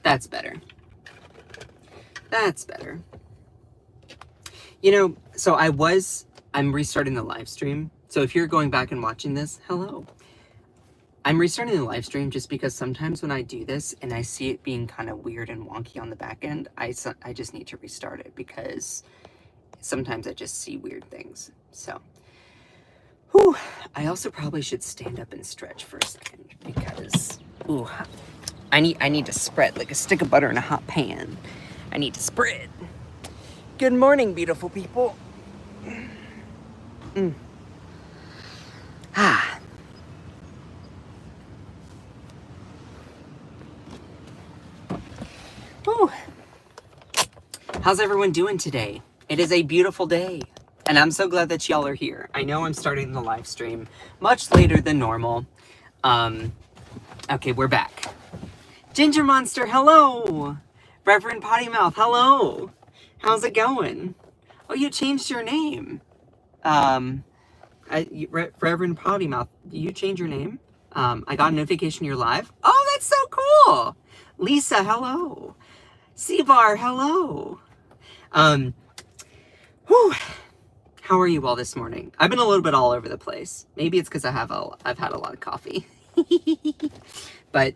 That's better. That's better. You know, so I'm restarting the live stream. So if you're going back and watching this, hello. I'm restarting the live stream just because sometimes when I do this and I see it being kind of weird and wonky on the back end, I just need to restart it because sometimes I just see weird things. So, whew, I also probably should stand up and stretch for a second because, ooh, I need to spread like a stick of butter in a hot pan. I need to spread. Good morning, beautiful people. Ah. Whew. How's everyone doing today? It is a beautiful day, and I'm so glad that y'all are here. I know I'm starting the live stream much later than normal. Okay, we're back. Ginger Monster, hello! Reverend Potty Mouth, hello! How's it going? Oh, you changed your name. Reverend Potty Mouth, did you change your name? I got a notification you're live. Oh, that's so cool! Lisa, hello! Seabar, hello! Whew. How are you all this morning? I've been a little bit all over the place. Maybe it's because I've had a lot of coffee. But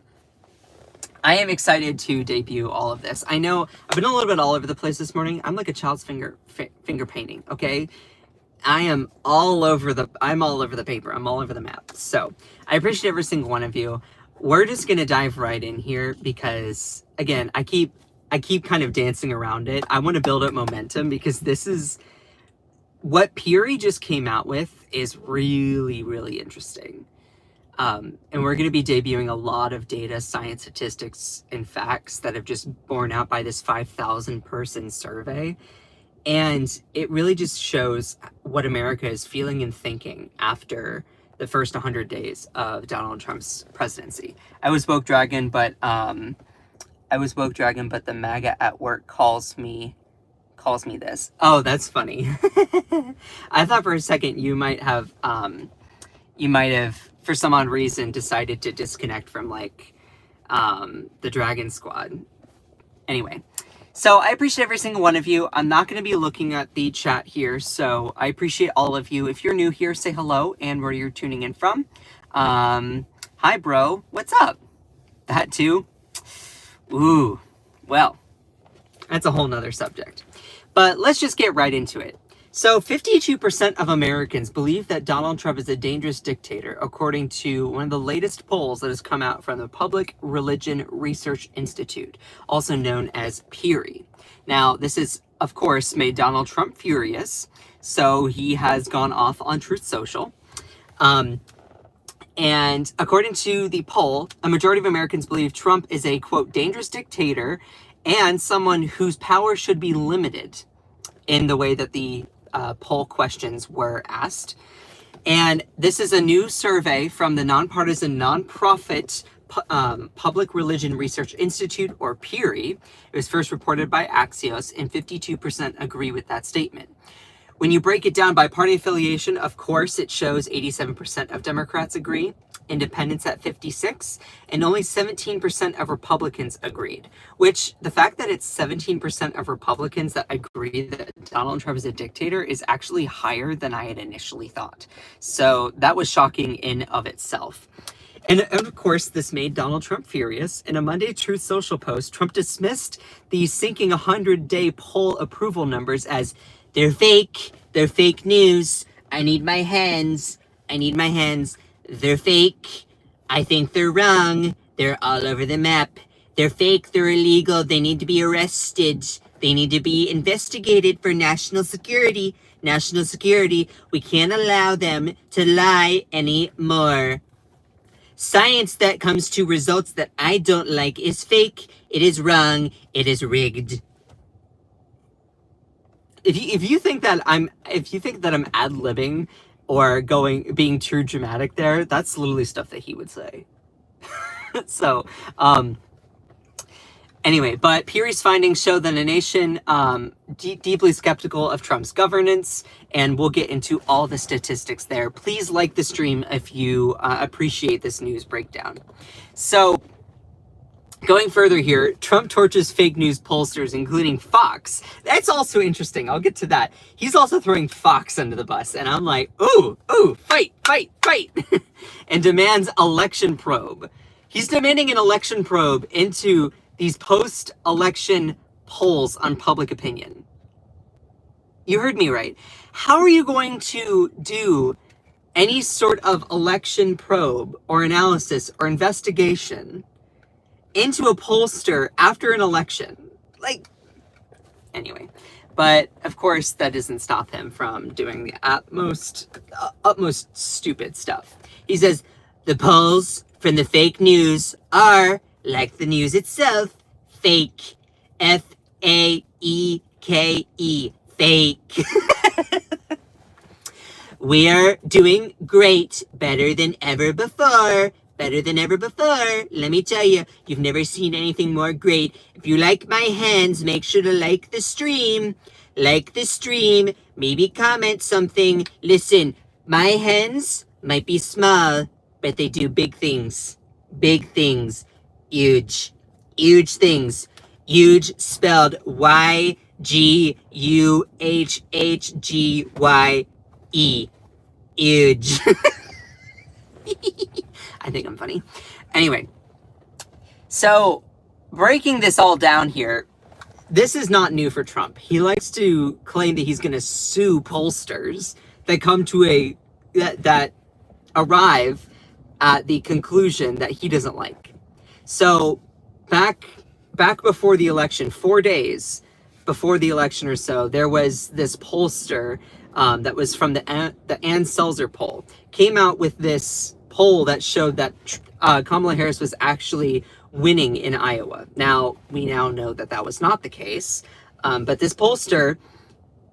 I am excited to debut all of this. I know I've been a little bit all over the place this morning. I'm like a child's finger painting, okay? I'm all over the paper. I'm all over the map. So I appreciate every single one of you. We're just gonna dive right in here because again, I keep kind of dancing around it. I want to build up momentum because this is what Peary just came out with is really, really interesting. And we're going to be debuting a lot of data, science, statistics, and facts that have just borne out by this 5,000 person survey. And it really just shows what America is feeling and thinking after the first 100 days of Donald Trump's presidency. I was woke dragon, but the MAGA at work calls me this. Oh, that's funny. I thought for a second you might have for some odd reason decided to disconnect from like the Dragon Squad. Anyway, so I appreciate every single one of you. I'm not going to be looking at the chat here, so I appreciate all of you. If you're new here, say hello and where you're tuning in from. Hi, bro. What's up? That too? Ooh, well, that's a whole nother subject. But let's just get right into it. So 52% of Americans believe that Donald Trump is a dangerous dictator, according to one of the latest polls that has come out from the Public Religion Research Institute, also known as Peary. Now, this has, of course, made Donald Trump furious, so he has gone off on Truth Social. And according to the poll, a majority of Americans believe Trump is a, quote, dangerous dictator and someone whose power should be limited in the way that the poll questions were asked. And this is a new survey from the nonpartisan nonprofit Public Religion Research Institute, or Peary. It was first reported by Axios, and 52% agree with that statement. When you break it down by party affiliation, of course, it shows 87% of Democrats agree, independents at 56%, and only 17% of Republicans agreed. Which, the fact that it's 17% of Republicans that agree that Donald Trump is a dictator is actually higher than I had initially thought. So that was shocking in of itself. And of course, this made Donald Trump furious. In a Monday Truth Social post, Trump dismissed the sinking 100-day poll approval numbers as they're fake news, I need my hands, they're fake, I think they're wrong, they're all over the map, they're fake, they're illegal, they need to be arrested, they need to be investigated for national security, we can't allow them to lie anymore. Science that comes to results that I don't like is fake, it is wrong, it is rigged. If you think that I'm ad-libbing or being too dramatic there, that's literally stuff that he would say. So, anyway, but Peary's findings show that a nation deeply skeptical of Trump's governance, and we'll get into all the statistics there. Please like the stream if you appreciate this news breakdown. So, Going further here, Trump torches fake news pollsters, including Fox. That's also interesting. I'll get to that. He's also throwing Fox under the bus, and I'm like, ooh, fight, fight, fight, and demands election probe. He's demanding an election probe into these post-election polls on public opinion. You heard me right. How are you going to do any sort of election probe or analysis or investigation into a pollster after an election? Like, anyway. But of course, that doesn't stop him from doing the utmost stupid stuff. He says, the polls from the fake news are, like the news itself, fake. F-A-E-K-E. Fake. We are doing great, better than ever before. Better than ever before. Let me tell you, you've never seen anything more great. If you like my hands, make sure to like the stream. Like the stream. Maybe comment something. Listen, my hands might be small, but they do big things. Big things. Huge. Huge things. Huge spelled Y-G-U-H-H-G-Y-E. Huge. I think I'm funny. Anyway, so breaking this all down here, this is not new for Trump. He likes to claim that he's going to sue pollsters that come to that arrive at the conclusion that he doesn't like. So back before the election, 4 days before the election or so, there was this pollster that was from the Ann Selzer poll, came out with this poll that showed that Kamala Harris was actually winning in Iowa. Now, we now know that that was not the case, but this pollster,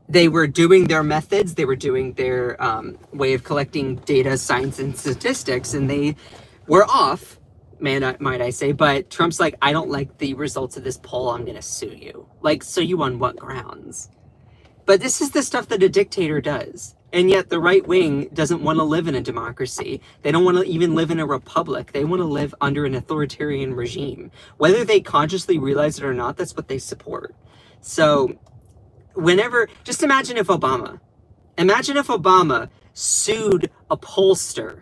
they were doing their methods, they were doing their way of collecting data, science, and statistics, and they were off, might I say, but Trump's like, I don't like the results of this poll, I'm gonna sue you. Like, sue you on what grounds? But this is the stuff that a dictator does. And yet the right wing doesn't want to live in a democracy. They don't want to even live in a republic. They want to live under an authoritarian regime. Whether they consciously realize it or not, that's what they support. So just imagine if Obama sued a pollster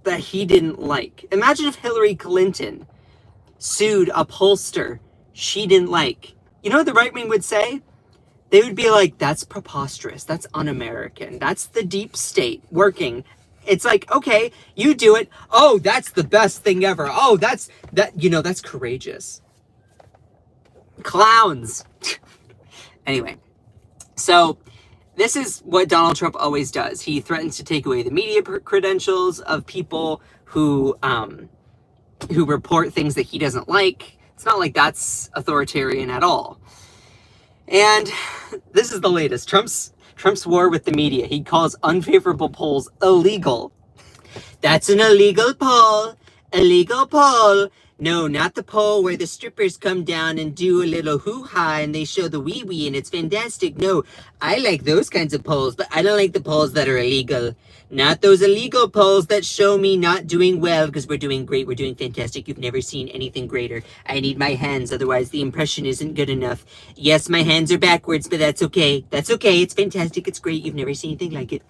that he didn't like. Imagine if Hillary Clinton sued a pollster she didn't like. You know what the right wing would say? They would be like, that's preposterous. That's un-American. That's the deep state working. It's like, okay, you do it. Oh, that's the best thing ever. Oh, that's courageous. Clowns. Anyway, so this is what Donald Trump always does. He threatens to take away the media credentials of people who report things that he doesn't like. It's not like that's authoritarian at all. And this is the latest. Trump's war with the media. He calls unfavorable polls illegal. That's an illegal poll. Illegal poll. No, not the poll where the strippers come down and do a little hoo-ha and they show the wee-wee and it's fantastic. No, I like those kinds of polls, but I don't like the polls that are illegal. Not those illegal polls that show me not doing well because we're doing great, we're doing fantastic. You've never seen anything greater. I need my hands, otherwise the impression isn't good enough. Yes, my hands are backwards, but that's okay. That's okay. It's fantastic. It's great. You've never seen anything like it.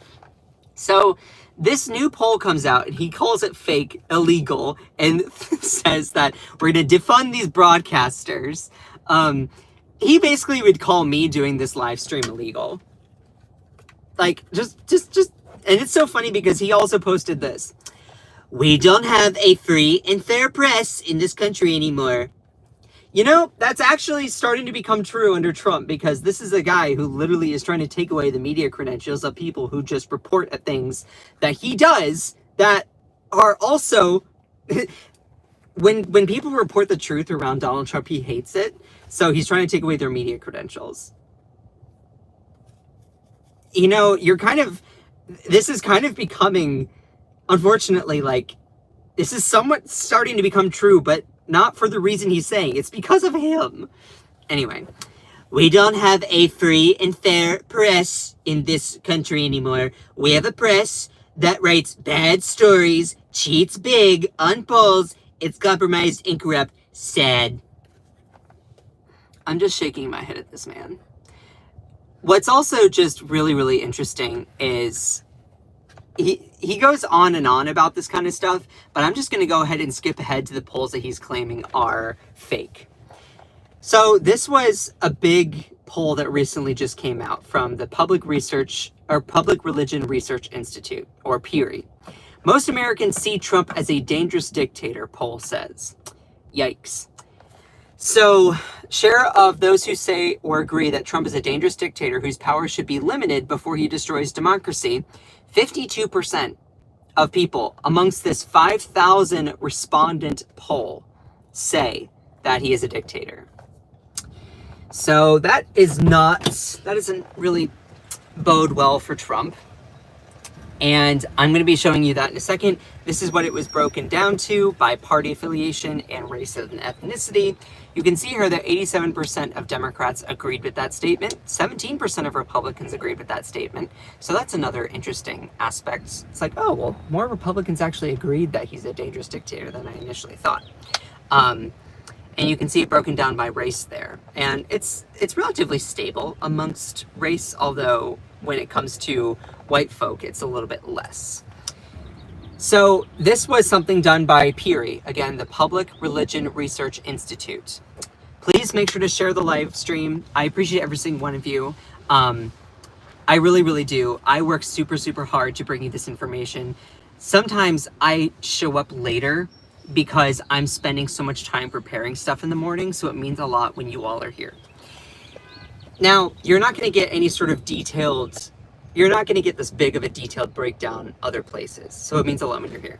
So this new poll comes out and he calls it fake, illegal, and says that we're going to defund these broadcasters. He basically would call me doing this live stream illegal. Like, just, and it's so funny because he also posted this. We don't have a free and fair press in this country anymore. You know, that's actually starting to become true under Trump, because this is a guy who literally is trying to take away the media credentials of people who just report at things that he does that are also... when people report the truth around Donald Trump, he hates it. So he's trying to take away their media credentials. You know, this is kind of becoming, unfortunately, like, this is somewhat starting to become true, but not for the reason he's saying. It's because of him. Anyway, we don't have a free and fair press in this country anymore. We have a press that writes bad stories, cheats big on polls, it's compromised and corrupt. Sad. I'm just shaking my head at this man. What's also just really, really interesting is he goes on and on about this kind of stuff, but I'm just going to go ahead and skip ahead to the polls that he's claiming are fake. So this was a big poll that recently just came out from the Public Religion Research Institute, or PRI. Most Americans see Trump as a dangerous dictator, poll says. Yikes. So, share of those who say or agree that Trump is a dangerous dictator whose power should be limited before he destroys democracy, 52% of people amongst this 5,000 respondent poll say that he is a dictator. So that doesn't really bode well for Trump. And I'm going to be showing you that in a second. This is what it was broken down to by party affiliation and race and ethnicity. You can see here that 87% of Democrats agreed with that statement. 17% of Republicans agreed with that statement. So that's another interesting aspect. It's like, oh, well, more Republicans actually agreed that he's a dangerous dictator than I initially thought. And you can see it broken down by race there. And it's relatively stable amongst race, although when it comes to white folk, it's a little bit less. So this was something done by PRI, again, the Public Religion Research Institute. Please make sure to share the live stream. I appreciate every single one of you. I really, really do. I work super, super hard to bring you this information. Sometimes I show up later because I'm spending so much time preparing stuff in the morning, so it means a lot when you all are here. Now, you're not going to get any sort of you're not going to get this big of a detailed breakdown other places, so it means a lot when you're here.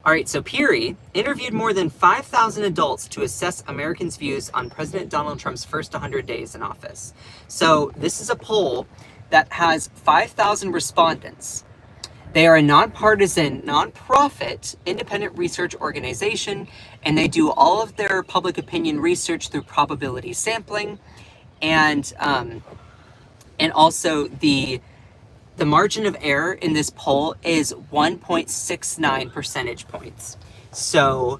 All right, so PRI interviewed more than 5,000 adults to assess Americans' views on President Donald Trump's first 100 days in office. So this is a poll that has 5,000 respondents. They are a nonpartisan, nonprofit, independent research organization, and they do all of their public opinion research through probability sampling, and also the margin of error in this poll is 1.69 percentage points. So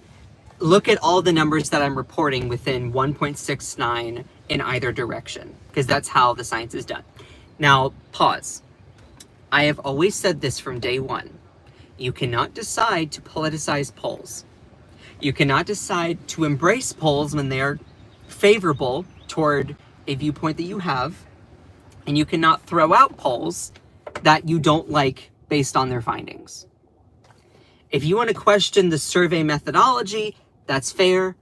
look at all the numbers that I'm reporting within 1.69 in either direction, because that's how the science is done. Now, pause. I have always said this from day one. You cannot decide to politicize polls. You cannot decide to embrace polls when they are favorable toward a viewpoint that you have, and you cannot throw out polls that you don't like based on their findings. If you want to question the survey methodology, that's fair,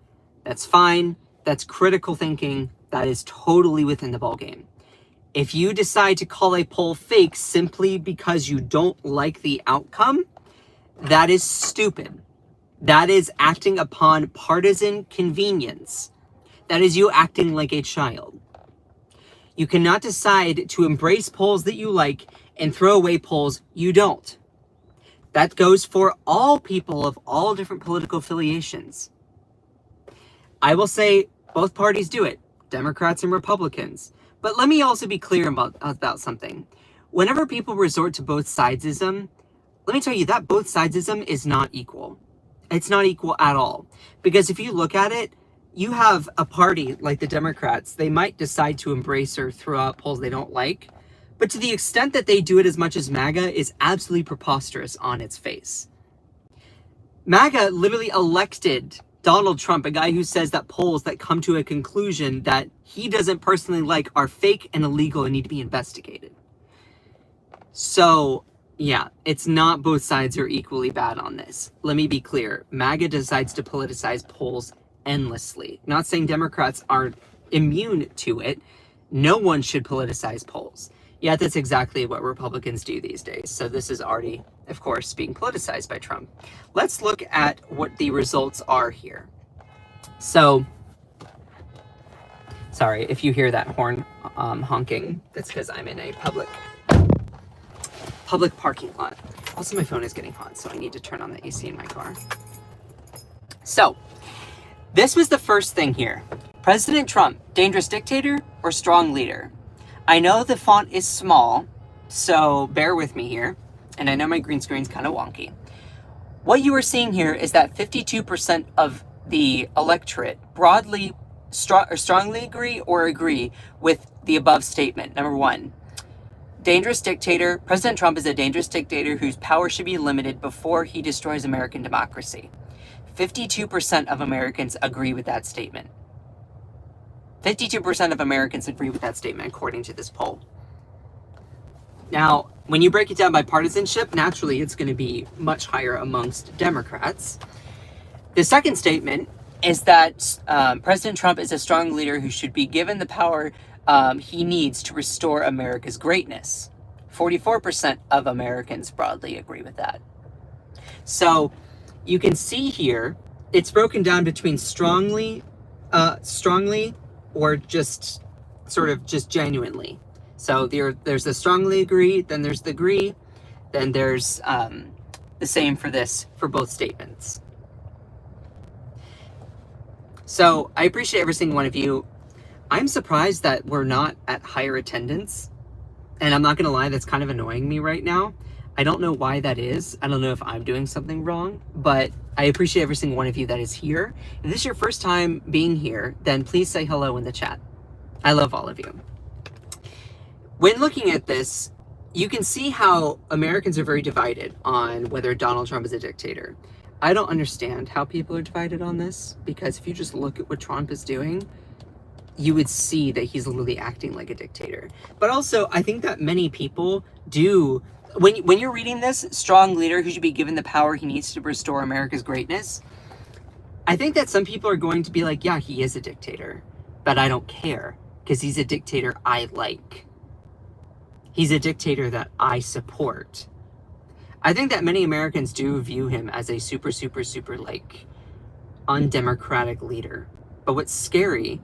that's fine, that's critical thinking, that is totally within the ballgame. If you decide to call a poll fake simply because you don't like the outcome, that is stupid. That is acting upon partisan convenience. That is you acting like a child. You cannot decide to embrace polls that you like and throw away polls you don't. That goes for all people of all different political affiliations. I will say both parties do it, Democrats and Republicans. But let me also be clear about something. Whenever people resort to both sidesism, let me tell you that both sidesism is not equal. It's not equal at all. Because if you look at it, you have a party like the Democrats, they might decide to embrace or throw out polls they don't like. But to the extent that they do it as much as MAGA is absolutely preposterous on its face. MAGA literally elected Donald Trump, a guy who says that polls that come to a conclusion that he doesn't personally like are fake and illegal and need to be investigated. So, yeah, it's not both sides are equally bad on this. Let me be clear. MAGA decides to politicize polls endlessly. Not saying Democrats are immune to it. No one should politicize polls. Yet that's exactly what Republicans do these days. So this is already, of course, being politicized by Trump. Let's look at what the results are here. So, sorry, if you hear that horn honking, that's because I'm in a public parking lot. Also, my phone is getting hot, so I need to turn on the AC in my car. So, this was the first thing here. President Trump, dangerous dictator or strong leader? I know the font is small, so bear with me here. And I know my green screen's kind of wonky. What you are seeing here is that 52% of the electorate broadly, strongly agree with the above statement. Number one, dangerous dictator. President Trump is a dangerous dictator whose power should be limited before he destroys American democracy. 52% of Americans agree with that statement. 52% of Americans agree with that statement, according to this poll. Now, when you break it down by partisanship, naturally it's going to be much higher amongst Democrats. The second statement is that President Trump is a strong leader who should be given the power he needs to restore America's greatness. 44% of Americans broadly agree with that. So you can see here, it's broken down between strongly, or just sort of just genuinely. So there's the strongly agree, then there's the agree, then there's the same for this, for both statements. So I appreciate every single one of you. I'm surprised that we're not at higher attendance. And I'm not going to lie, that's kind of annoying me right now. I don't know why that is. I don't know if I'm doing something wrong, but I appreciate every single one of you that is here. If this is your first time being here, then please say hello in the chat. I love all of you. When looking at this, you can see how Americans are very divided on whether Donald Trump is a dictator. I don't understand how people are divided on this, because if you just look at what Trump is doing, you would see that he's literally acting like a dictator. But also, I think that many people do, when you're reading this, strong leader who should be given the power he needs to restore America's greatness, I think that some people are going to be like, yeah, he is a dictator, but I don't care, because he's a dictator I like. He's a dictator that I support. I think that many Americans do view him as a super, like, undemocratic leader. But what's scary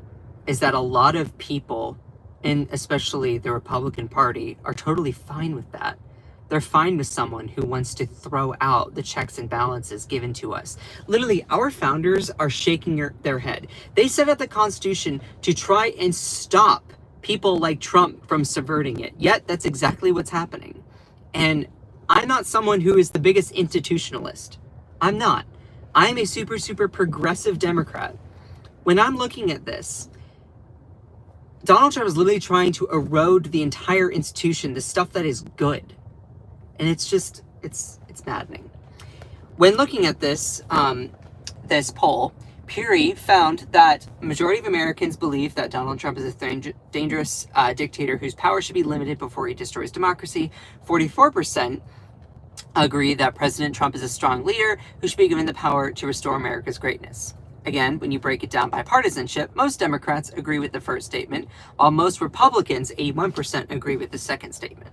is that a lot of people, and especially the Republican Party, are totally fine with that. They're fine with someone who wants to throw out the checks and balances given to us. Literally, our founders are shaking their head. They set up the Constitution to try and stop people like Trump from subverting it. Yet, that's exactly what's happening. And I'm not someone who is the biggest institutionalist. I'm not. I'm a super progressive Democrat. When I'm looking at this, Donald Trump is literally trying to erode the entire institution, the stuff that is good. And it's just, it's maddening. When looking at this, this poll, Peary found that a majority of Americans believe that Donald Trump is a dangerous dictator whose power should be limited before he destroys democracy. 44% agree that President Trump is a strong leader who should be given the power to restore America's greatness. Again, when you break it down by partisanship, most Democrats agree with the first statement, while most Republicans, 81%, agree with the second statement.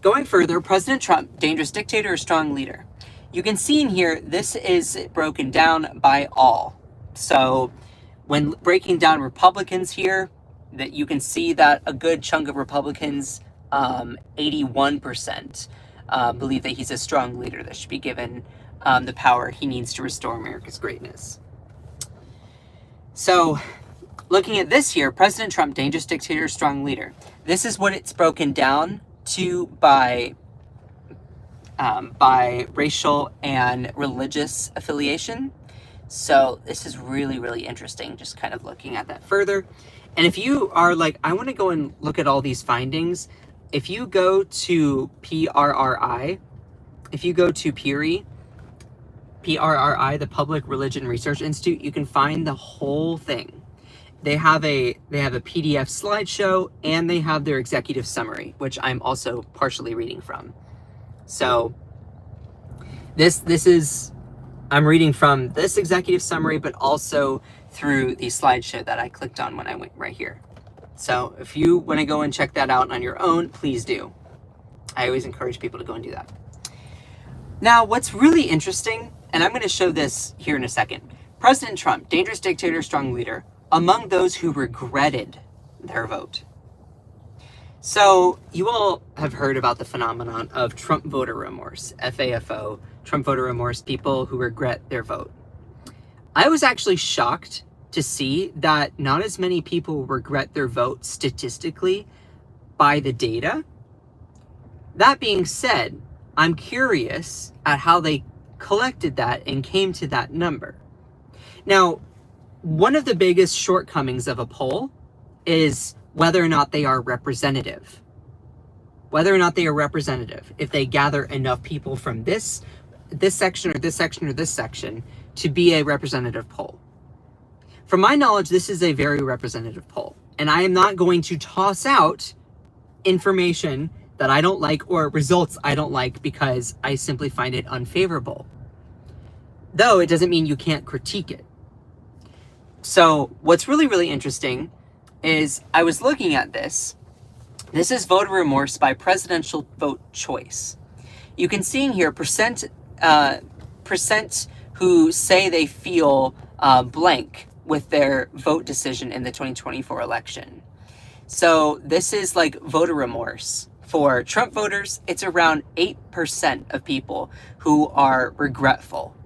Going further, President Trump, dangerous dictator or strong leader? You can see in here, this is broken down by all. So when breaking down Republicans here, that you can see that a good chunk of Republicans, 81%, believe that he's a strong leader that should be given the power he needs to restore America's greatness. So looking at this here, President Trump, dangerous dictator, strong leader. This is what it's broken down to by racial and religious affiliation. So this is really interesting, just kind of looking at that further. And if you are like, I want to go and look at all these findings, if you go to PRRI, if you go to Peary, PRRI, the Public Religion Research Institute, you can find the whole thing. They have a PDF slideshow, and they have their executive summary, which I'm also partially reading from. So this is, I'm reading from this executive summary, but also through the slideshow that I clicked on when I went right here. So if you want to go and check that out on your own, please do. I always encourage people to go and do that. Now, what's really interesting, and I'm going to show this here in a second. President Trump, dangerous dictator, strong leader, among those who regretted their vote. So you all have heard about the phenomenon of Trump voter remorse, FAFO, Trump voter remorse, people who regret their vote. I was actually shocked to see that not as many people regret their vote statistically by the data. That being said, I'm curious at how they collected that and came to that number. Now, one of the biggest shortcomings of a poll is whether or not they are representative. Whether or not they are representative. If they gather enough people from this section or this section or this section to be a representative poll. From my knowledge, this is a very representative poll. And I am not going to toss out information that I don't like or results I don't like because I simply find it unfavorable. Though it doesn't mean you can't critique it. So what's really, really interesting is I was looking at this. This is voter remorse by presidential vote choice. You can see in here percent who say they feel blank with their vote decision in the 2024 election. So this is like voter remorse. For Trump voters, it's around 8% of people who are regretful.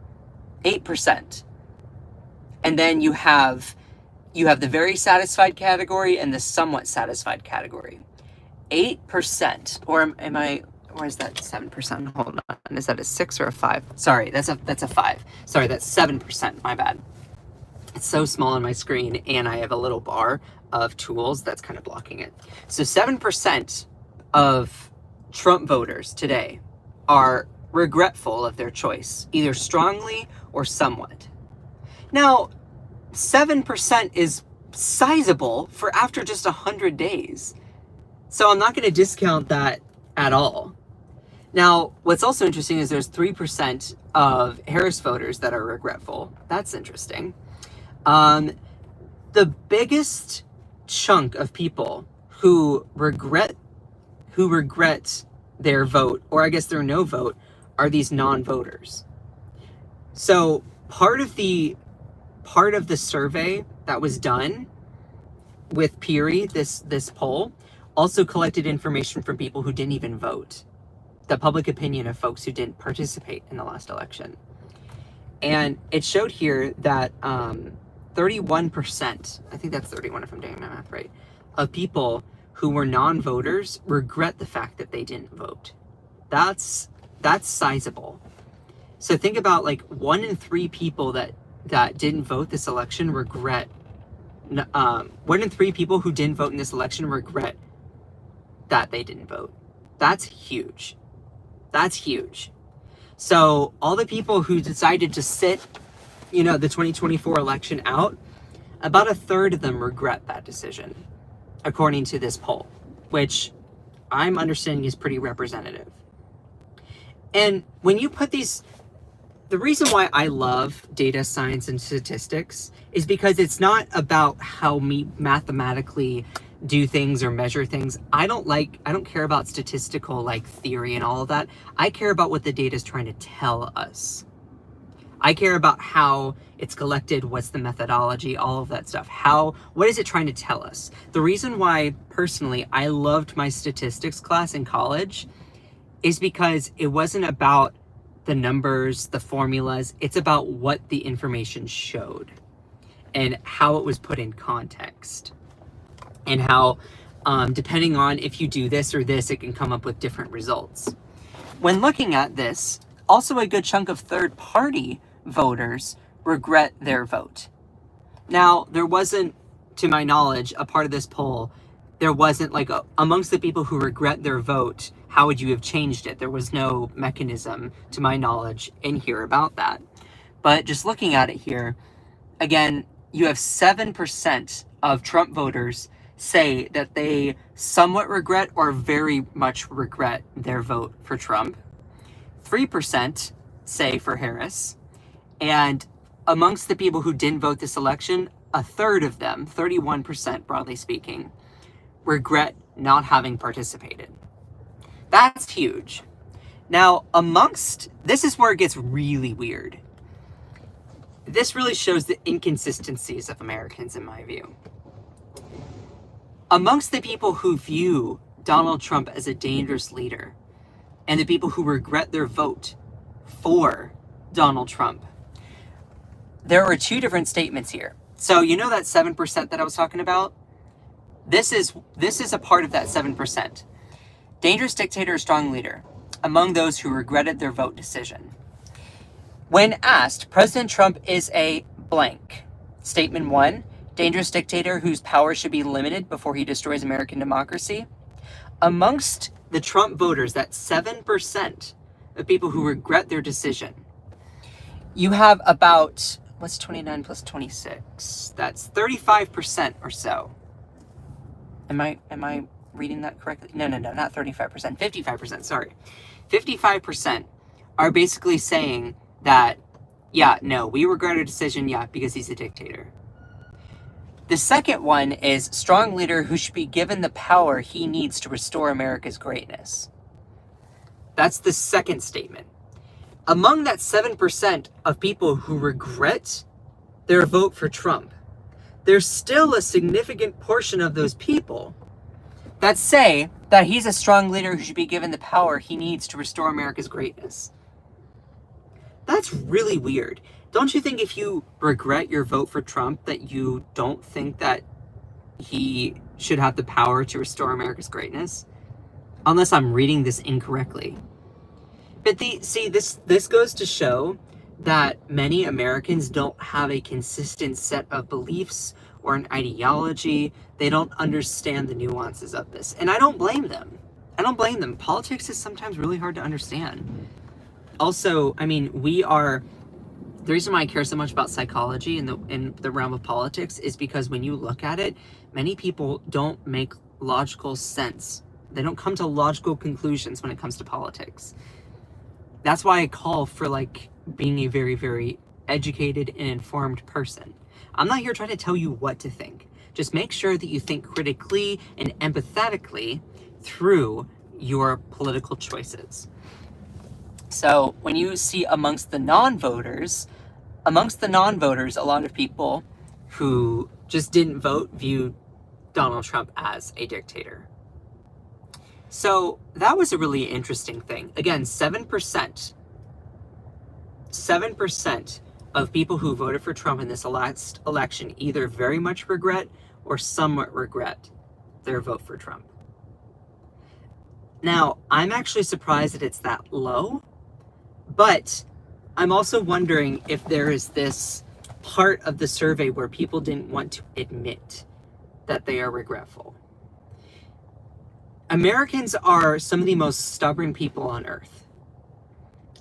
8%. And then you have the very satisfied category and the somewhat satisfied category. 8%, or am I, or is that 7%? Hold on, is that a 6 or a 5? Sorry, that's a 5. Sorry, that's 7%, my bad. It's so small on my screen, and I have a little bar of tools that's kind of blocking it. So 7% of Trump voters today are regretful of their choice, either strongly or somewhat. Now, 7% is sizable for after just 100 days. So I'm not going to discount that at all. Now, what's also interesting is there's 3% of Harris voters that are regretful. That's interesting. The biggest chunk of people who regret their vote, or I guess their no vote, are these non-voters. So part of the survey that was done with Peary, this poll, also collected information from people who didn't even vote. The public opinion of folks who didn't participate in the last election. And it showed here that 31%, I think that's 31 if I'm doing my math right, of people who were non-voters regret the fact that they didn't vote. That's sizable. So think about like 1 in 3 people that didn't vote this election regret. 1 in 3 people who didn't vote in this election regret that they didn't vote. That's huge. That's huge. So all the people who decided to sit, the 2024 election out, about a third of them regret that decision, according to this poll, which I'm understanding is pretty representative. And when you put these, the reason why I love data science and statistics is because it's not about how we mathematically do things or measure things. I don't care about statistical theory and all of that. I care about what the data is trying to tell us. I care about how it's collected, what's the methodology, all of that stuff. What is it trying to tell us? The reason why, personally, I loved my statistics class in college is because it wasn't about the numbers, the formulas. It's about what the information showed and how it was put in context. And how, depending on if you do this or this, it can come up with different results. When looking at this, also a good chunk of third-party voters regret their vote. Now, there wasn't, to my knowledge, a part of this poll, there wasn't amongst the people who regret their vote, how would you have changed it? There was no mechanism, to my knowledge, in here about that. But just looking at it here, again, you have 7% of Trump voters say that they somewhat regret or very much regret their vote for Trump. 3% say for Harris. And amongst the people who didn't vote this election, a third of them, 31% broadly speaking, regret not having participated. That's huge. Now, this is where it gets really weird. This really shows the inconsistencies of Americans, in my view. Amongst the people who view Donald Trump as a dangerous leader and the people who regret their vote for Donald Trump, there are 2 different statements here. So you know that 7% that I was talking about? This is a part of that 7%. Dangerous dictator, strong leader, among those who regretted their vote decision. When asked, President Trump is a blank. Statement 1, dangerous dictator whose power should be limited before he destroys American democracy. Amongst the Trump voters, that's 7% of people who regret their decision. You have about, what's 29 plus 26? That's 35% or so. Am I reading that correctly? No, not 35%, 55%, sorry. 55% are basically saying that, yeah, no, we regret our decision, yeah, because he's a dictator. The second one is strong leader who should be given the power he needs to restore America's greatness. That's the second statement. Among that 7% of people who regret their vote for Trump, there's still a significant portion of those people that say that he's a strong leader who should be given the power he needs to restore America's greatness. That's really weird. Don't you think if you regret your vote for Trump that you don't think that he should have the power to restore America's greatness? Unless I'm reading this incorrectly. But this goes to show that many Americans don't have a consistent set of beliefs or an ideology. They don't understand the nuances of this. And I don't blame them. Politics is sometimes really hard to understand. Also, I mean, the reason why I care so much about psychology in the realm of politics is because when you look at it, many people don't make logical sense. They don't come to logical conclusions when it comes to politics. That's why I call for being a very, very educated and informed person. I'm not here trying to tell you what to think. Just make sure that you think critically and empathetically through your political choices. So when you see amongst the non-voters, a lot of people who just didn't vote view Donald Trump as a dictator. So that was a really interesting thing. Again, 7% of people who voted for Trump in this last election either very much regret or somewhat regret their vote for Trump. Now, I'm actually surprised that it's that low, but I'm also wondering if there is this part of the survey where people didn't want to admit that they are regretful. Americans are some of the most stubborn people on earth.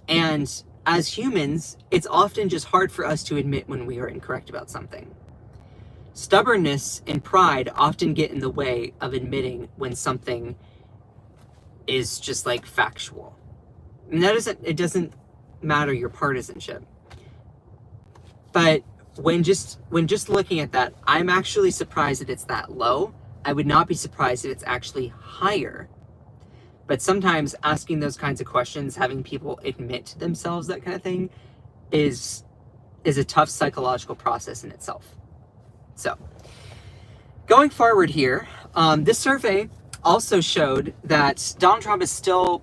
And as humans, it's often just hard for us to admit when we are incorrect about something. Stubbornness and pride often get in the way of admitting when something is just factual. And it doesn't matter your partisanship. But when just looking at that, I'm actually surprised that it's that low. I would not be surprised if it's actually higher. But sometimes asking those kinds of questions, having people admit to themselves that kind of thing, is a tough psychological process in itself. So, going forward here, this survey also showed that Donald Trump is still,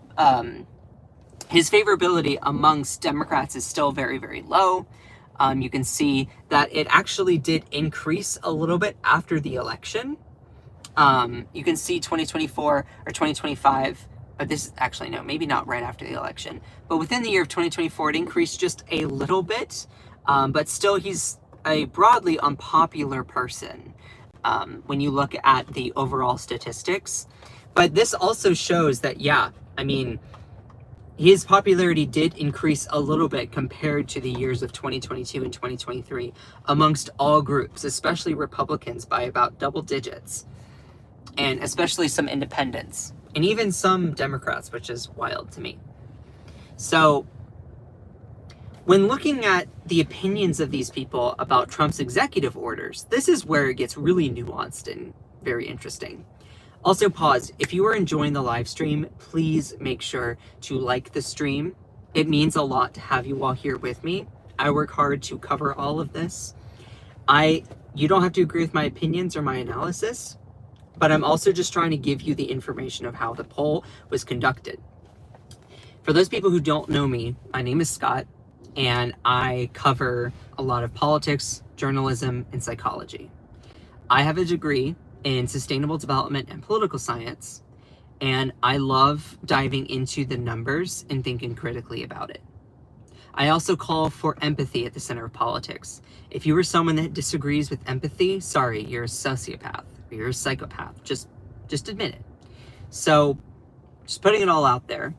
his favorability amongst Democrats is still very, very low. You can see that it actually did increase a little bit after the election. You can see 2024 or 2025, but this is actually, no, maybe not right after the election, but within the year of 2024, it increased just a little bit, but still he's a broadly unpopular person when you look at the overall statistics. But this also shows that, yeah, I mean, his popularity did increase a little bit compared to the years of 2022 and 2023 amongst all groups, especially Republicans, by about double digits. And especially some independents, and even some Democrats, which is wild to me. So, when looking at the opinions of these people about Trump's executive orders, this is where it gets really nuanced and very interesting. Also, pause. If you are enjoying the live stream, please make sure to like the stream. It means a lot to have you all here with me. I work hard to cover all of this. You don't have to agree with my opinions or my analysis, but I'm also just trying to give you the information of how the poll was conducted. For those people who don't know me, my name is Scott, and I cover a lot of politics, journalism, and psychology. I have a degree in sustainable development and political science, and I love diving into the numbers and thinking critically about it. I also call for empathy at the center of politics. If you are someone that disagrees with empathy, sorry, you're a sociopath, or you're a psychopath. Just admit it. So, just putting it all out there.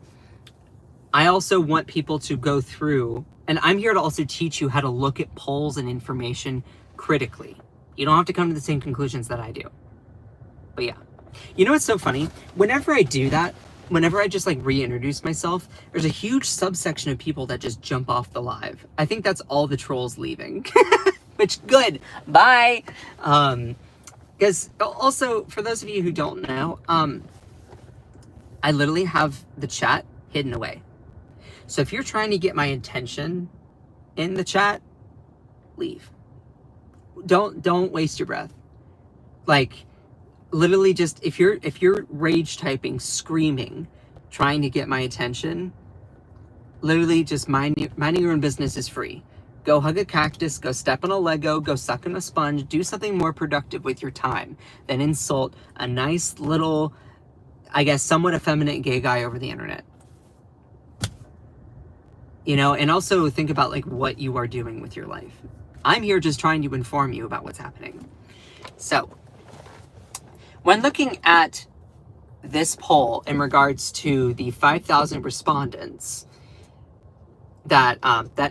I also want people to go through, and I'm here to also teach you how to look at polls and information critically. You don't have to come to the same conclusions that I do. But yeah. You know what's so funny? Whenever I do that, whenever I just like reintroduce myself, there's a huge subsection of people that just jump off the live. I think that's all the trolls leaving. Which, good. Bye. Because also, for those of you who don't know, I literally have the chat hidden away. So if you're trying to get my attention in the chat, leave. Don't waste your breath. Like, literally just, if you're rage typing, screaming, trying to get my attention, literally just minding your own business is free. Go hug a cactus, go step on a Lego, go suck on a sponge, do something more productive with your time than insult a nice little, I guess, somewhat effeminate gay guy over the internet. You know, and also think about like what you are doing with your life. I'm here just trying to inform you about what's happening. So, when looking at this poll in regards to the 5,000 respondents that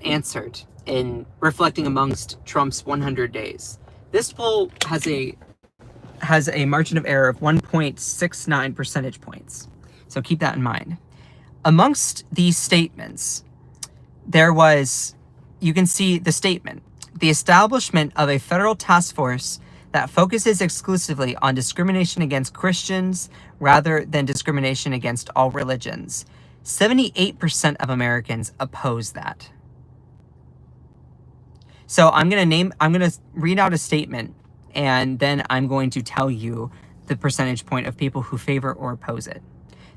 answered in reflecting amongst Trump's 100 days, this poll has a margin of error of 1.69 percentage points. So keep that in mind. Amongst these statements, there was, you can see the statement, the establishment of a federal task force that focuses exclusively on discrimination against Christians rather than discrimination against all religions. 78% of Americans oppose that. So I'm going to read out a statement, and then I'm going to tell you the percentage point of people who favor or oppose it.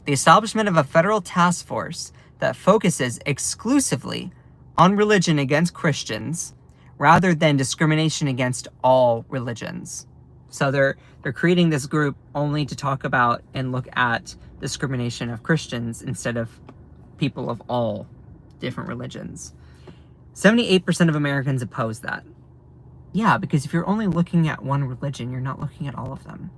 The establishment of a federal task force that focuses exclusively on religion against Christians rather than discrimination against all religions. So they're creating this group only to talk about and look at discrimination of Christians instead of people of all different religions. 78% of Americans oppose that. Yeah, because if you're only looking at one religion, you're not looking at all of them.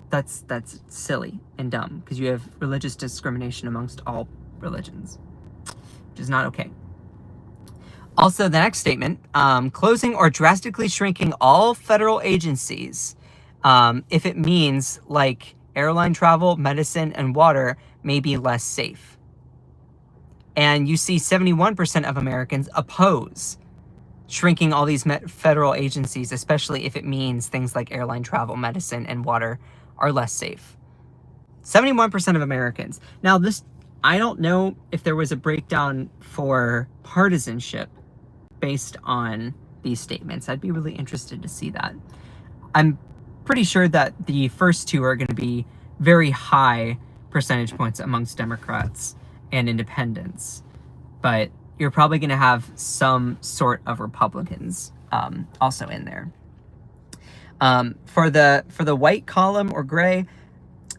That's silly and dumb, because you have religious discrimination amongst all religions, which is not okay. Also, the next statement, closing or drastically shrinking all federal agencies, if it means like airline travel, medicine, and water may be less safe. And you see 71% of Americans oppose shrinking all these federal agencies, especially if it means things like airline travel, medicine, and water are less safe. 71% of Americans. Now, this, I don't know if there was a breakdown for partisanship based on these statements. I'd be really interested to see that. I'm pretty sure that the first two are going to be very high percentage points amongst Democrats and independents, but you're probably going to have some sort of Republicans also in there. For the white column or gray,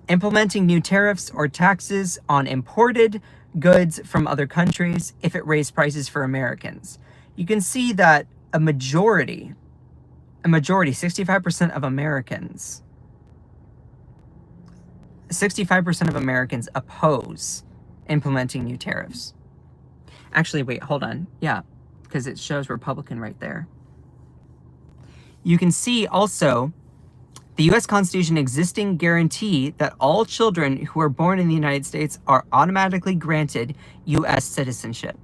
implementing new tariffs or taxes on imported goods from other countries if it raised prices for Americans. You can see that a majority, 65% of Americans, 65% of Americans oppose implementing new tariffs. Actually, wait, hold on. Yeah, because it shows Republican right there. You can see also the U.S. Constitution existing guarantee that all children who are born in the United States are automatically granted U.S. citizenship.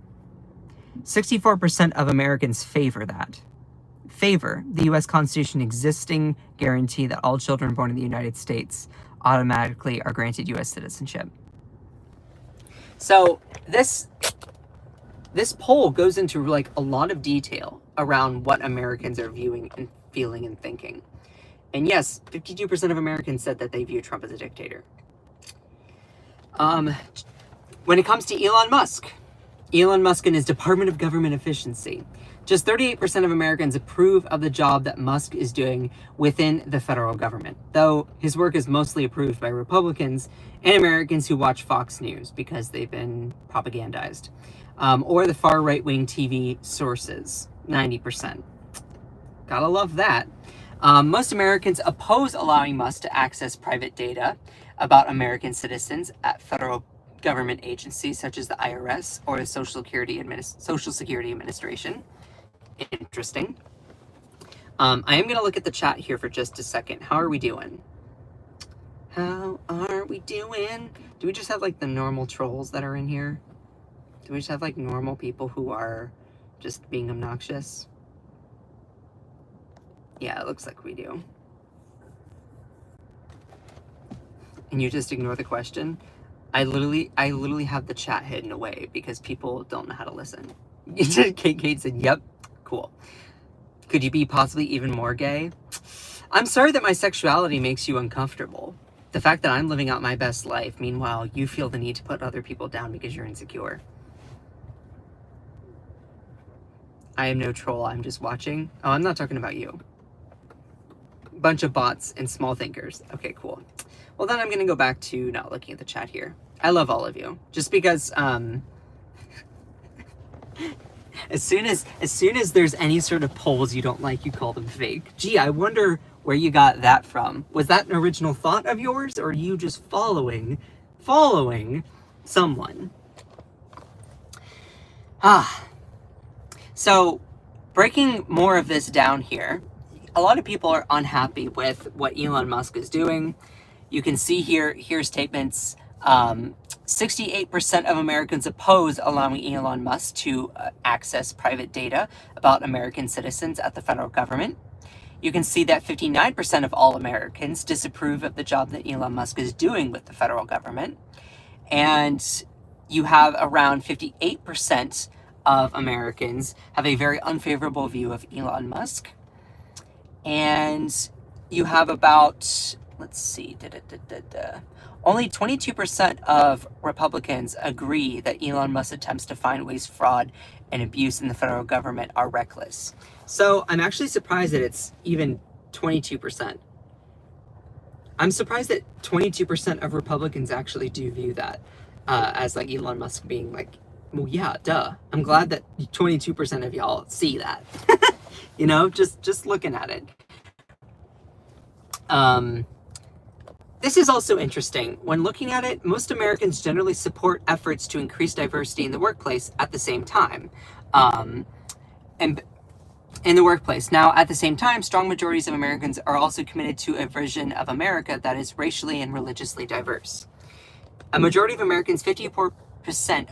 64% of Americans favor that. Favor the U.S. Constitution existing guarantee that all children born in the United States automatically are granted U.S. citizenship. So this poll goes into like a lot of detail around what Americans are viewing and feeling and thinking. And yes, 52% of Americans said that they view Trump as a dictator. When it comes to Elon Musk and his Department of Government Efficiency, Just 38% of Americans approve of the job that Musk is doing within the federal government, though his work is mostly approved by Republicans and Americans who watch Fox News because they've been propagandized, or the far right-wing TV sources, 90%. Gotta love that. Most Americans oppose allowing Musk to access private data about American citizens at federal government agencies such as the IRS or the Social Security Administration. Interesting. I am going to look at the chat here for just a second. How are we doing? How are we doing? Do we just have like the normal trolls that are in here? Do we just have like normal people who are just being obnoxious? Yeah, it looks like we do. And you just ignore the question? I literally have the chat hidden away because people don't know how to listen. Kate said, yep. Cool. Could you be possibly even more gay? I'm sorry that my sexuality makes you uncomfortable. The fact that I'm living out my best life, meanwhile, you feel the need to put other people down because you're insecure. I am no troll, I'm just watching. Oh, I'm not talking about you. Bunch of bots and small thinkers. Okay, cool. Well, then I'm going to go back to not looking at the chat here. I love all of you. Just because, As soon as there's any sort of polls you don't like, you call them fake. Gee, I wonder where you got that from. Was that an original thought of yours, or are you just following someone? So, breaking more of this down here, a lot of people are unhappy with what Elon Musk is doing. You can see here's statements. 68% of Americans oppose allowing Elon Musk to access private data about American citizens at the federal government. You can see that 59% of all Americans disapprove of the job that Elon Musk is doing with the federal government. And you have around 58% of Americans have a very unfavorable view of Elon Musk. And you have about, let's see, only 22% of Republicans agree that Elon Musk's attempts to find waste, fraud, and abuse in the federal government are reckless. So I'm actually surprised that it's even 22%. I'm surprised that 22% of Republicans actually do view that as like Elon Musk being like, well, yeah, duh. I'm glad that 22% of y'all see that. You know, just looking at it. This is also interesting. When looking at it, most Americans generally support efforts to increase diversity in the workplace at the same time. And in the workplace. Now, at the same time, strong majorities of Americans are also committed to a version of America that is racially and religiously diverse. A majority of Americans, 54%,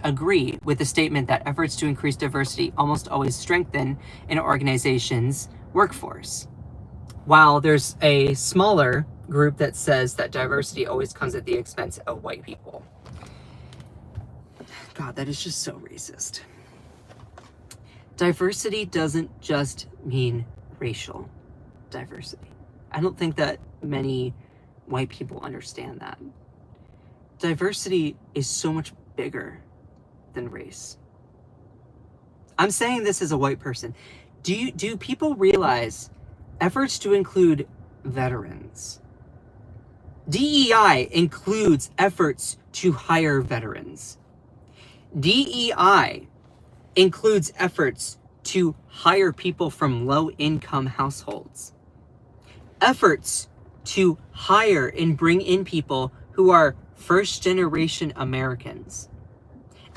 agree with the statement that efforts to increase diversity almost always strengthen an organization's workforce. While there's a smaller group that says that diversity always comes at the expense of white people. God, that is just so racist. Diversity doesn't just mean racial diversity. I don't think that many white people understand that. Diversity is so much bigger than race. I'm saying this as a white person. Do people realize efforts to include veterans? DEI includes efforts to hire veterans. DEI includes efforts to hire people from low-income households. Efforts to hire and bring in people who are first-generation Americans.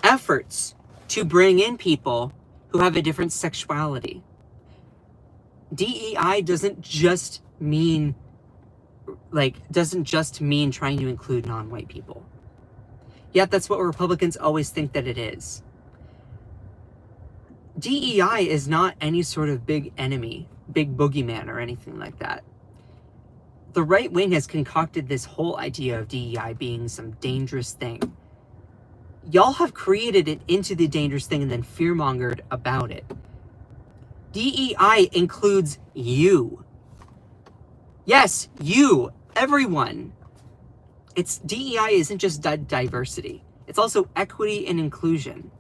Efforts to bring in people who have a different sexuality. DEI doesn't just mean trying to include non-white people. Yet that's what Republicans always think that it is. DEI is not any sort of big enemy, big boogeyman or anything like that. The right wing has concocted this whole idea of DEI being some dangerous thing. Y'all have created it into the dangerous thing and then fearmongered about it. DEI includes you. Yes, you, everyone. DEI isn't just diversity. It's also equity and inclusion.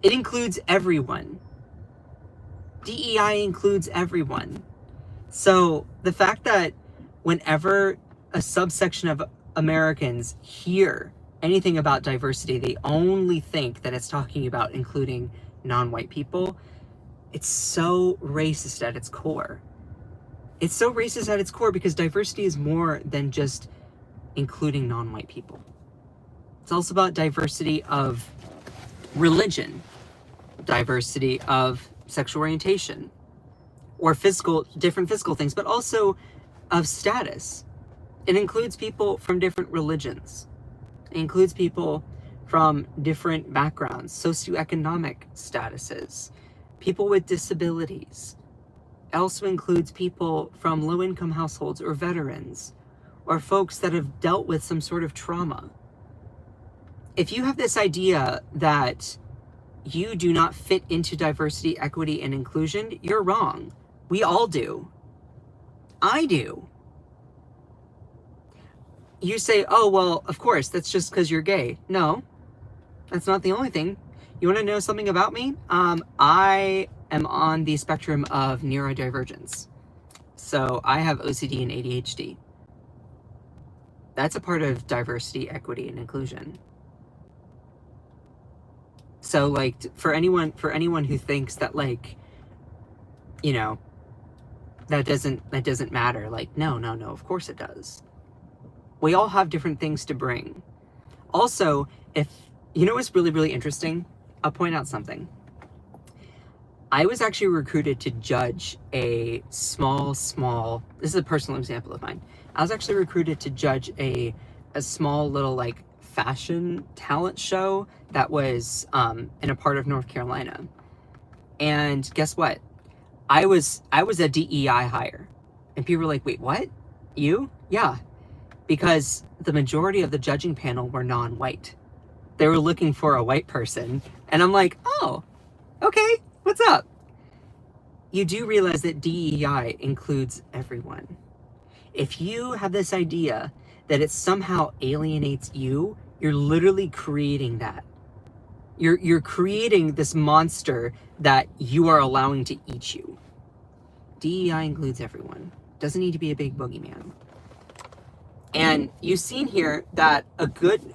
It includes everyone. DEI includes everyone. So the fact that whenever a subsection of Americans hear anything about diversity, they only think that it's talking about including non-white people, it's so racist at its core. It's so racist at its core because diversity is more than just including non-white people. It's also about diversity of religion, diversity of sexual orientation, or different physical things, but also of status. It includes people from different religions. It includes people from different backgrounds, socioeconomic statuses, people with disabilities. It also includes people from low-income households or veterans, or folks that have dealt with some sort of trauma. If you have this idea that you do not fit into diversity, equity, and inclusion, you're wrong. We all do. I do. You say, oh, well, of course, that's just because you're gay. No, that's not the only thing. You want to know something about me? I am on the spectrum of neurodivergence. So I have OCD and ADHD. That's a part of diversity, equity, and inclusion. So like for anyone who thinks that like, you know, that doesn't matter, like no, of course it does. We all have different things to bring. Also, if you know what's really, really interesting, I'll point out something. I was actually recruited to judge a small, this is a personal example of mine. I was actually recruited to judge a small little like fashion talent show that was in a part of North Carolina. And guess what? I was a DEI hire. And people were like, wait, what? You? Yeah. Because the majority of the judging panel were non-white. They were looking for a white person. And I'm like, oh, okay, what's up? You do realize that DEI includes everyone. If you have this idea that it somehow alienates you, you're literally creating that. You're creating this monster that you are allowing to eat you. DEI includes everyone. Doesn't need to be a big boogeyman. And you've seen here that a good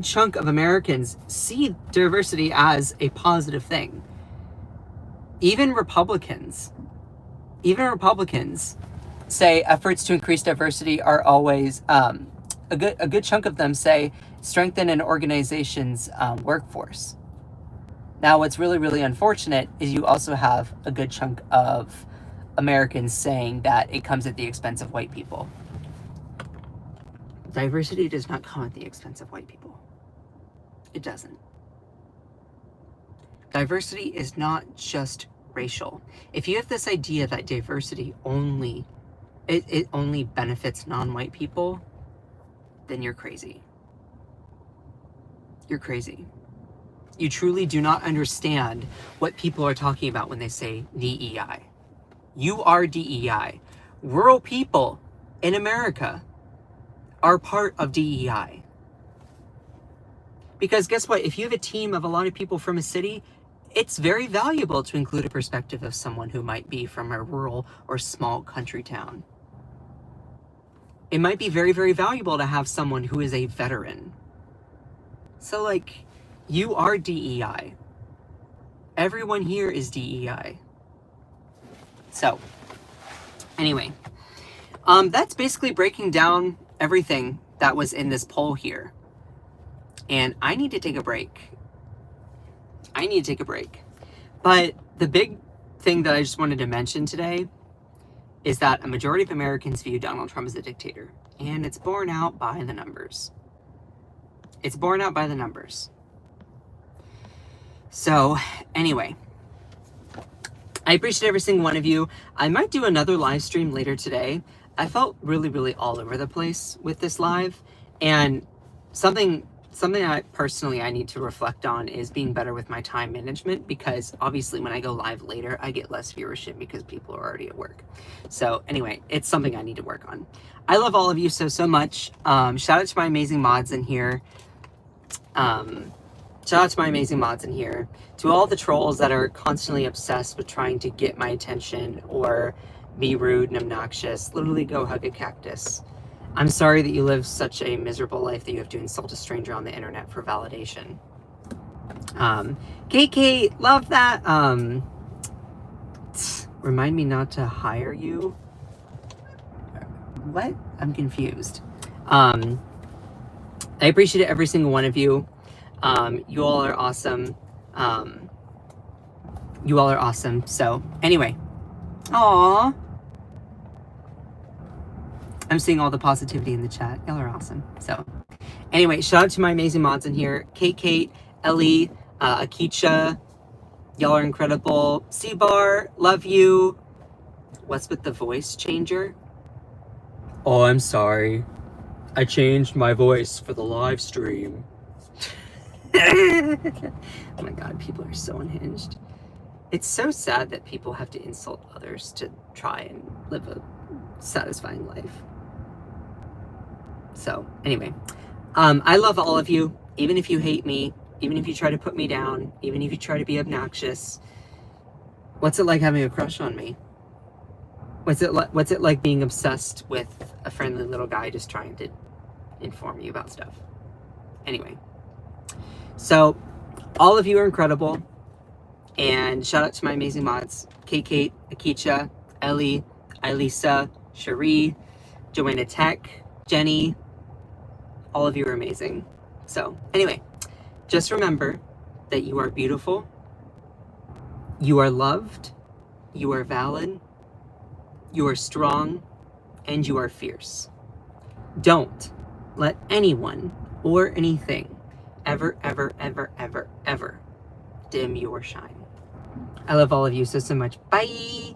chunk of Americans see diversity as a positive thing. Even Republicans say efforts to increase diversity are always, a good chunk of them say strengthen an organization's workforce. Now, what's really, really unfortunate is you also have a good chunk of Americans saying that it comes at the expense of white people. Diversity does not come at the expense of white people. It doesn't. Diversity is not just racial. If you have this idea that diversity only benefits non-white people, then you're crazy. You're crazy. You truly do not understand what people are talking about when they say DEI. You are DEI. Rural people in America are part of DEI. Because guess what? If you have a team of a lot of people from a city, it's very valuable to include a perspective of someone who might be from a rural or small country town. It might be very, very valuable to have someone who is a veteran. So like, you are DEI. Everyone here is DEI. So, anyway, that's basically breaking down everything that was in this poll here. And I need to take a break. But the big thing that I just wanted to mention today is that a majority of Americans view Donald Trump as a dictator. And it's borne out by the numbers. So, anyway, I appreciate every single one of you. I might do another live stream later today. I felt really, really all over the place with this live. And something I need to reflect on is being better with my time management, because obviously when I go live later, I get less viewership because people are already at work. So anyway, it's something I need to work on. I love all of you so much. Shout out to my amazing mods in here. Shout out to my amazing mods in here. To all the trolls that are constantly obsessed with trying to get my attention or be rude and obnoxious, literally go hug a cactus. I'm sorry that you live such a miserable life that you have to insult a stranger on the internet for validation. KK, love that. Remind me not to hire you. What? I'm confused. I appreciate every single one of you. You all are awesome. You all are awesome. So anyway, aww. I'm seeing all the positivity in the chat. Y'all are awesome. So anyway, shout out to my amazing mods in here. Kate, Ellie, Akicha. Y'all are incredible. C-Bar, love you. What's with the voice changer? Oh, I'm sorry. I changed my voice for the live stream. Oh my god, people are so unhinged. It's so sad that people have to insult others to try and live a satisfying life. So, anyway. I love all of you, even if you hate me, even if you try to put me down, even if you try to be obnoxious. What's it like having a crush on me? What's it like being obsessed with a friendly little guy just trying to inform you about stuff? Anyway. So, all of you are incredible. And shout out to my amazing mods. Kate, Akicha, Ellie, Elisa, Cherie, Joanna Tech, Jenny. All of you are amazing. So, anyway, just remember that you are beautiful, you are loved, you are valid, you are strong, and you are fierce. Don't let anyone or anything ever, ever, ever, ever, ever dim your shine. I love all of you so much. Bye!